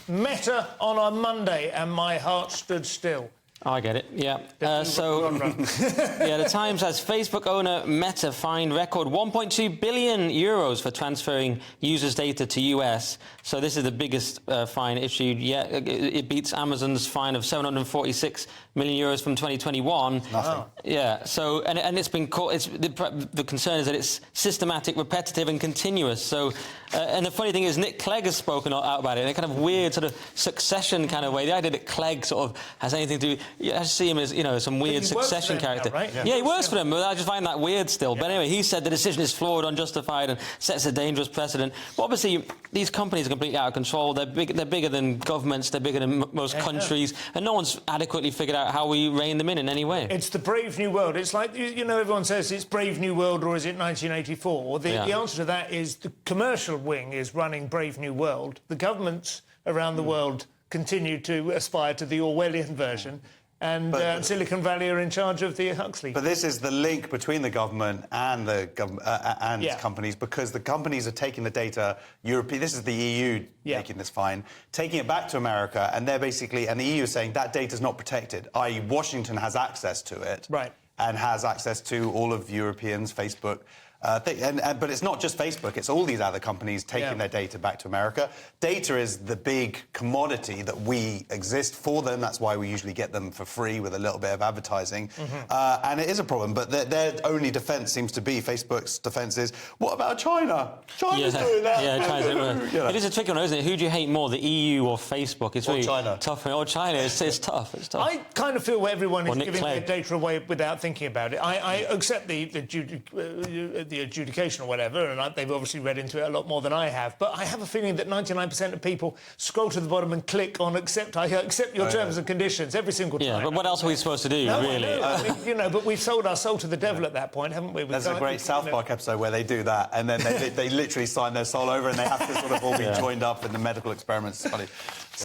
Meta on a Monday, and my heart stood still. Oh, I get it, yeah. Yeah, the Times has Facebook owner Meta fined record €1.2 billion for transferring users' data to US. So this is the biggest fine issued yet. It beats Amazon's fine of €746 million from 2021. Nothing. Yeah, so, and it's been called, the concern is that it's systematic, repetitive and continuous. So, and the funny thing is Nick Clegg has spoken out about it in a kind of weird sort of Succession kind of way. The idea that Clegg sort of has anything to do, I see him as, you know, some weird Succession character. Now, right? Yeah, he works for them, but I just find that weird still. Yeah. But anyway, he said the decision is flawed, unjustified, and sets a dangerous precedent. But obviously, these companies are completely out of control. They're bigger than governments. They're bigger than most countries, and no one's adequately figured out how we rein them in any way. It's the Brave New World. It's like, you know, everyone says it's Brave New World, or is it 1984? The answer to that is the commercial wing is running Brave New World. The governments around the world continue to aspire to the Orwellian version. And Silicon Valley are in charge of the Huxley. But this is the link between the government and the companies, because the companies are taking the data. This is the EU making this fine, taking it back to America, and they're basically, and the EU is saying that data is not protected. I.e., Washington has access to it, and has access to all of Europeans' Facebook. But it's not just Facebook, it's all these other companies taking their data back to America. Data is the big commodity that we exist for them. That's why we usually get them for free with a little bit of advertising. And it is a problem, but their only defence seems to be, Facebook's defence is, what about China? China's doing that. Yeah, China's doing that. It is a tricky one, isn't it? Who do you hate more, the EU or Facebook? It's really China. Tough. Or China, it's tough. It's tough. I kind of feel everyone is giving their data away without thinking about it. I accept the adjudication or whatever, and they've obviously read into it a lot more than I have, but I have a feeling that 99% of people scroll to the bottom and click on accept. I accept your terms and conditions every single time. Yeah, but what else are we supposed to do, really? I mean, you know, but we've sold our soul to the devil at that point, haven't we? There's a great South Park episode where they do that, and then they literally sign their soul over, and they have to sort of all be joined up in the medical experiments. It's funny.